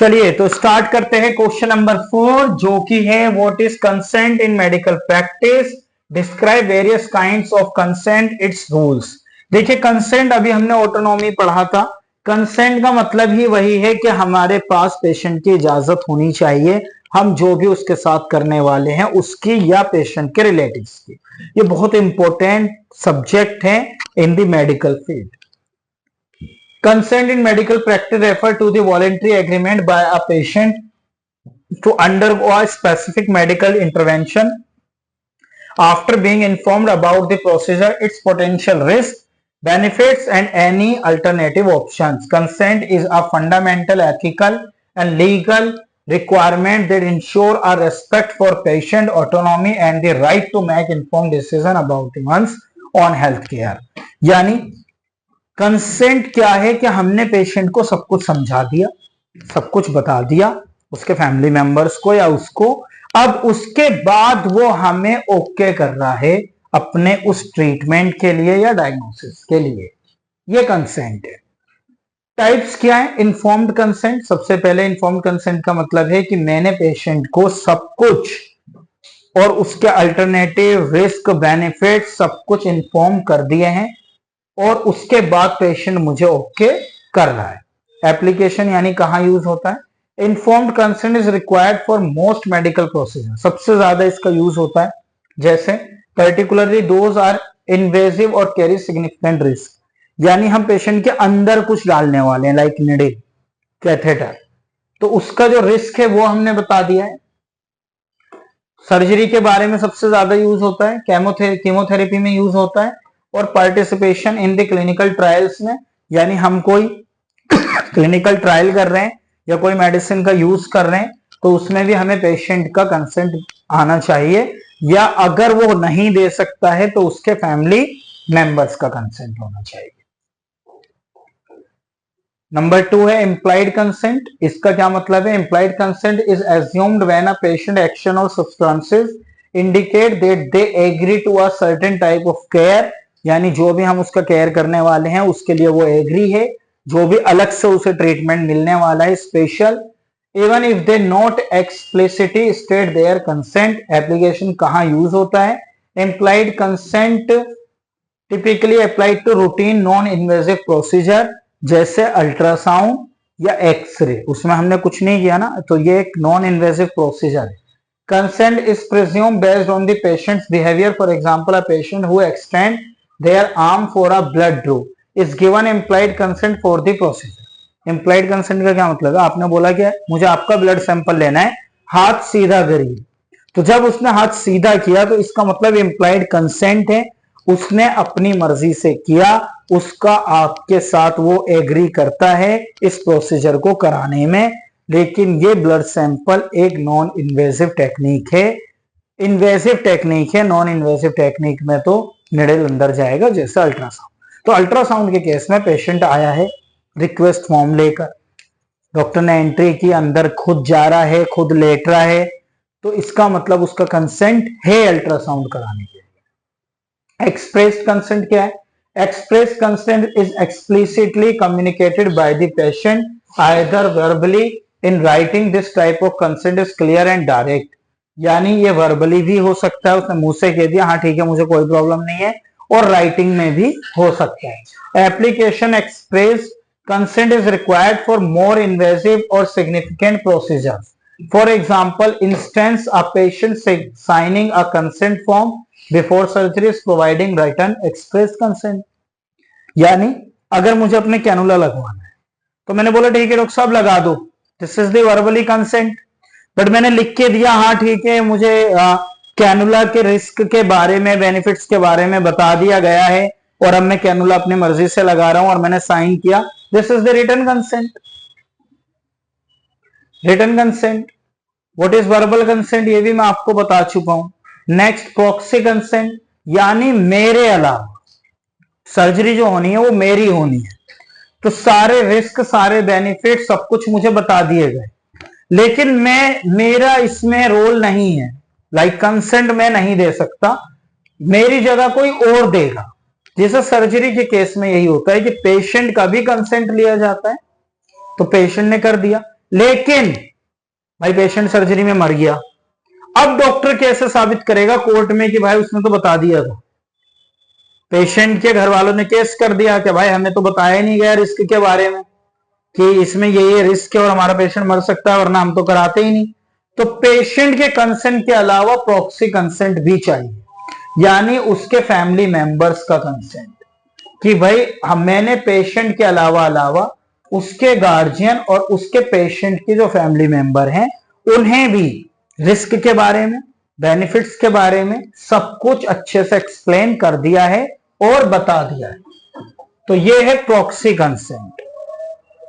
चलिए तो स्टार्ट करते हैं क्वेश्चन नंबर 4 जो कि है what is consent in medical practice, describe various kinds of consent, it's rules. देखिए कंसेंट अभी हमने ऑटोनॉमी पढ़ा था। कंसेंट का मतलब ही वही है कि हमारे पास पेशेंट की इजाजत होनी चाहिए, हम जो भी उसके साथ करने वाले हैं उसकी या पेशेंट के रिलेटिव्स की। ये बहुत इंपॉर्टेंट सब्जेक्ट है in the medical field. Consent in medical practice refer to the voluntary agreement by a patient to undergo a specific medical intervention after being informed about the procedure, its potential risks, benefits, and any alternative options. Consent is a fundamental ethical and legal requirement that ensure a respect for patient autonomy and the right to make informed decision about one's own health care. यानी consent क्या है कि हमने patient को सब कुछ समझा दिया, सब कुछ बता दिया उसके फैमिली मेंबर्स को या उसको, अब उसके बाद वो हमें ओके कर रहा है अपने उस ट्रीटमेंट के लिए या डायग्नोसिस के लिए। ये कंसेंट है। टाइप्स क्या है? Informed consent. सबसे पहले इन्फॉर्म्ड कंसेंट का मतलब है कि मैंने पेशेंट को सब कुछ और उसके अल्टरनेटिव, रिस्क, बेनिफिट सब कुछ इन्फॉर्म कर दिए हैं और उसके बाद पेशेंट मुझे ओके कर रहा है। एप्लीकेशन यानी कहां यूज होता है? Informed consent is required for most medical procedure. सबसे ज्यादा इसका यूज होता है, जैसे पर्टिकुलरली दोज आर इन्वेजिव और कैरी सिग्निफिकेंट रिस्क, यानी हम पेशेंट के अंदर कुछ डालने वाले हैं, लाइक निडिल, कैथेटर, तो उसका जो रिस्क है वो हमने बता दिया है। सर्जरी के बारे में सबसे ज्यादा यूज होता है, कीमोथेरेपी में यूज होता है, और participation in the clinical trials में, यानी हम कोई क्लिनिकल ट्रायल कर रहे हैं या कोई मेडिसिन का यूज कर रहे हैं तो उसमें भी हमें पेशेंट का कंसेंट आना चाहिए, या अगर वो नहीं दे सकता है तो उसके फैमिली मेंबर्स का कंसेंट होना चाहिए। नंबर 2 है इम्प्लाइड कंसेंट। इसका क्या मतलब है? Implied consent is assumed when a patient action और substances indicate that they agree to a certain type of care, यानी जो भी हम उसका केयर करने वाले हैं उसके लिए वो एग्री है, जो भी अलग से उसे ट्रीटमेंट मिलने वाला है special, even if they not explicitly state their consent. Application कहां यूज होता है? Implied consent typically applied to routine non invasive procedure जैसे अल्ट्रासाउंड या एक्सरे, उसमें हमने कुछ नहीं किया ना, तो ये एक नॉन इन्वेजिव प्रोसीजर है। Consent is presumed based on the patient's behaviour. For example, a patient who extend their arm for a blood draw is given implied consent for the procedure. implied consent का क्या मतलब है? आपने बोला कि मुझे आपका ब्लड सैंपल लेना है, हाथ सीधा करिए, तो जब उसने हाथ सीधा किया तो इसका मतलब implied consent है, उसने अपनी मर्जी से किया, उसका आपके साथ वो एग्री करता है इस प्रोसीजर को कराने में। लेकिन ये ब्लड सैंपल एक नॉन इन्वेजिव टेक्निक है। इन्वेजिव टेक्निक है, नॉन इन्वेजिव टेक्निक में तो निडल अंदर जाएगा, जैसे अल्ट्रासाउंड। तो अल्ट्रासाउंड के केस में पेशेंट आया है रिक्वेस्ट फॉर्म लेकर, डॉक्टर ने एंट्री की, अंदर खुद जा रहा है, खुद लेट रहा है, तो इसका मतलब उसका कंसेंट है अल्ट्रासाउंड कराने के लिए। एक्सप्रेस कंसेंट क्या है? Express consent is explicitly communicated by the patient either verbally in writing. This type of consent is clear and direct, यानी ये वर्बली भी हो सकता है, उसने मुंह से कह दिया हाँ ठीक है मुझे कोई प्रॉब्लम नहीं है, और राइटिंग में भी हो सकता है। Application express consent is required for more invasive और significant procedures. For example, instance a patient signing a consent form before surgery is providing written express consent. यानी अगर मुझे अपने कैनुला लगवाना है तो मैंने बोला ठीक है डॉक्टर साहब लगा दो, this is the verbally consent, but मैंने लिख के दिया हाँ ठीक है, मुझे कैनुला के रिस्क के बारे में, बेनिफिट्स के बारे में बता दिया गया है और अब मैं कैनुला अपनी मर्जी से लगा रहा हूं और मैंने साइन किया, this is the written consent. Written consent. What is verbal consent, ये भी मैं आपको बता चुका हूं। नेक्स्ट, प्रॉक्सी कंसेंट, यानी मेरे अलावा सर्जरी जो होनी है वो मेरी होनी है, तो सारे रिस्क, सारे बेनिफिट, सब कुछ मुझे बता दिए गए, लेकिन मेरा इसमें रोल नहीं है, लाइक कंसेंट मैं नहीं दे सकता, मेरी जगह कोई और देगा। जैसे सर्जरी के केस में यही होता है कि पेशेंट का भी कंसेंट लिया जाता है, तो पेशेंट ने कर दिया, लेकिन भाई पेशेंट सर्जरी में मर गया, अब डॉक्टर कैसे साबित करेगा कोर्ट में कि भाई उसने तो बता दिया था। पेशेंट के घर वालों ने केस कर दिया कि भाई हमें तो बताया ही नहीं गया रिस्क के बारे में कि इसमें ये रिस्क है और हमारा पेशेंट मर सकता है, वरना हम तो कराते ही नहीं। तो पेशेंट के कंसेंट के अलावा प्रॉक्सी कंसेंट भी चाहिए, यानी उसके फैमिली मेंबर्स का कंसेंट कि भाई मैंने पेशेंट के अलावा उसके गार्जियन और उसके पेशेंट के जो फैमिली मेंबर हैं उन्हें भी रिस्क के बारे में, बेनिफिट्स के बारे में सब कुछ अच्छे से एक्सप्लेन कर दिया है और बता दिया है। तो ये है proxy consent.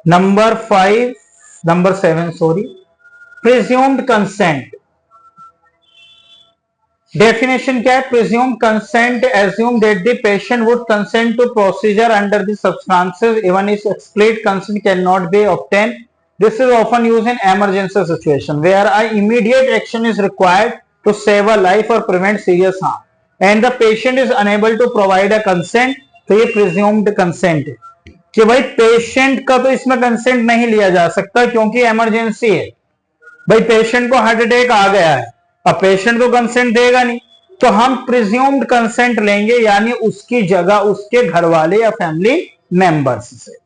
Number 7 presumed consent. Definition क्या है? Presumed consent assume that the patient would consent to procedure under the substances even if explicit consent can not be obtain. This is often used in emergency situation where an immediate action is required to save a life or prevent serious harm, and the patient is unable to provide a consent. तो ये presumed consent है कि भाई patient का तो इसमें consent नहीं लिया जा सकता क्योंकि इमरजेंसी है। भाई पेशेंट को हार्ट अटैक आ गया है, अब पेशेंट तो कंसेंट देगा नहीं, तो हम प्रिज्यूम्ड कंसेंट लेंगे, यानी उसकी जगह उसके घर वाले या फैमिली मेंबर्स से।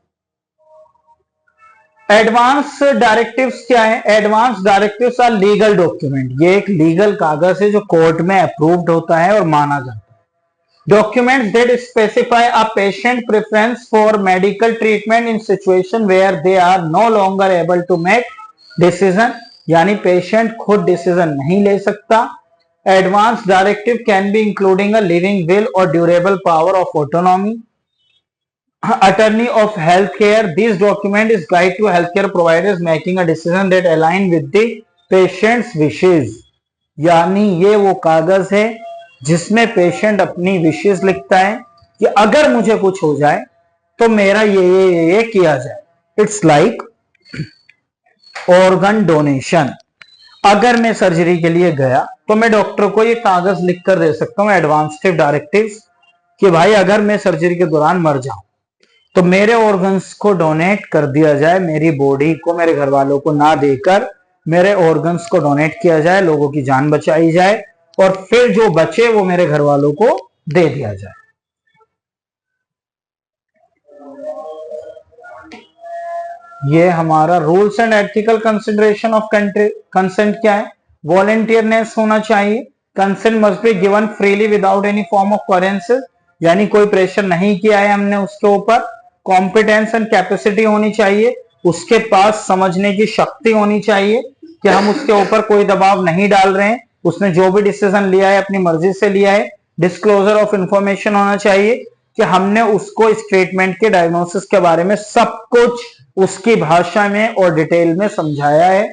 एडवांस डायरेक्टिव्स क्या है? Advance directives are legal document. ये एक लीगल कागज है जो कोर्ट में अप्रूव्ड होता है और माना जाता है। Documents that specify a patient preference for medical treatment in situation where they are no longer able to make decision, यानी पेशेंट खुद डिसीजन नहीं ले सकता। Advance directive can be including a living will और durable power of autonomy, attorney of healthcare. This document is guide to healthcare providers making a decision that align with the patient's wishes. यानी ये वो कागज है जिसमें patient अपनी विशेष लिखता है कि अगर मुझे कुछ हो जाए तो मेरा ये किया जाए। It's like organ donation. अगर मैं सर्जरी के लिए गया तो मैं डॉक्टर को ये कागज लिख कर दे सकता हूं, एडवांस्टिव डायरेक्टिव्स, कि भाई अगर मैं सर्जरी के दौरान मर जाऊं तो मेरे ऑर्गन्स को डोनेट कर दिया जाए, मेरी बॉडी को मेरे घर वालों को ना देकर मेरे ऑर्गन्स को डोनेट किया जाए, लोगों की जान बचाई जाए और फिर जो बचे वो मेरे घर वालों को दे दिया जाए। ये हमारा rules and ethical consideration of consent क्या है? वॉलंटियरनेस होना चाहिए। Consent must be given freely without any form of coercion, यानी कोई प्रेशर नहीं किया है हमने उसके ऊपर। कॉम्पिटेंस एंड कैपेसिटी होनी चाहिए, उसके पास समझने की शक्ति होनी चाहिए कि हम उसके ऊपर कोई दबाव नहीं डाल रहे हैं, उसने जो भी डिसीजन लिया है अपनी मर्जी से लिया है। डिस्क्लोजर ऑफ इंफॉर्मेशन होना चाहिए कि हमने उसको इस ट्रीटमेंट के डायग्नोसिस के बारे में सब कुछ उसकी भाषा में और डिटेल में समझाया है।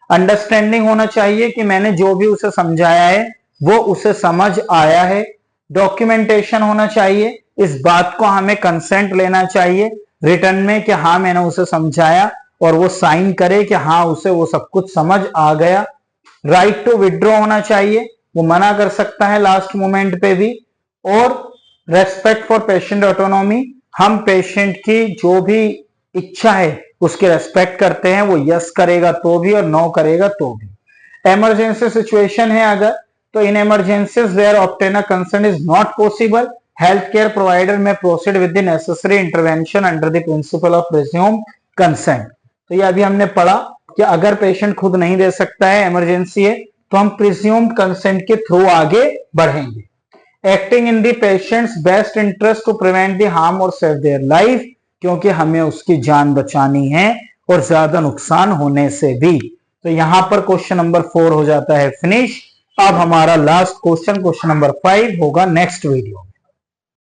अंडरस्टैंडिंग होना चाहिए कि मैंने जो भी उसे समझाया है वो उसे समझ आया है। डॉक्यूमेंटेशन होना चाहिए, इस बात को हमें कंसेंट लेना चाहिए रिटर्न में कि हाँ मैंने उसे समझाया, और वो साइन करे कि हाँ उसे वो सब कुछ समझ आ गया। राइट टू विड्रॉ होना चाहिए, वो मना कर सकता है लास्ट मोमेंट पे भी। और रेस्पेक्ट फॉर पेशेंट ऑटोनॉमी, हम पेशेंट की जो भी इच्छा है उसकी रेस्पेक्ट करते हैं, वो यस करेगा तो भी और नो करेगा तो भी। इमरजेंसी सिचुएशन है अगर, तो in emergencies where obtain a consent is not possible, health care provider may proceed with the necessary intervention under the principle of presumed consent. तो ये अभी हमने पढ़ा कि अगर पेशेंट खुद नहीं दे सकता है, इमरजेंसी है, तो हम प्रिज्यूम्ड कंसेंट के थ्रू आगे बढ़ेंगे। Acting in the patient's best interest to prevent the harm और सेव देयर लाइफ, क्योंकि हमें उसकी जान बचानी है और ज्यादा नुकसान होने से भी। तो यहां पर क्वेश्चन नंबर 4 हो जाता है फिनिश। अब हमारा लास्ट क्वेश्चन नंबर 5 होगा नेक्स्ट वीडियो।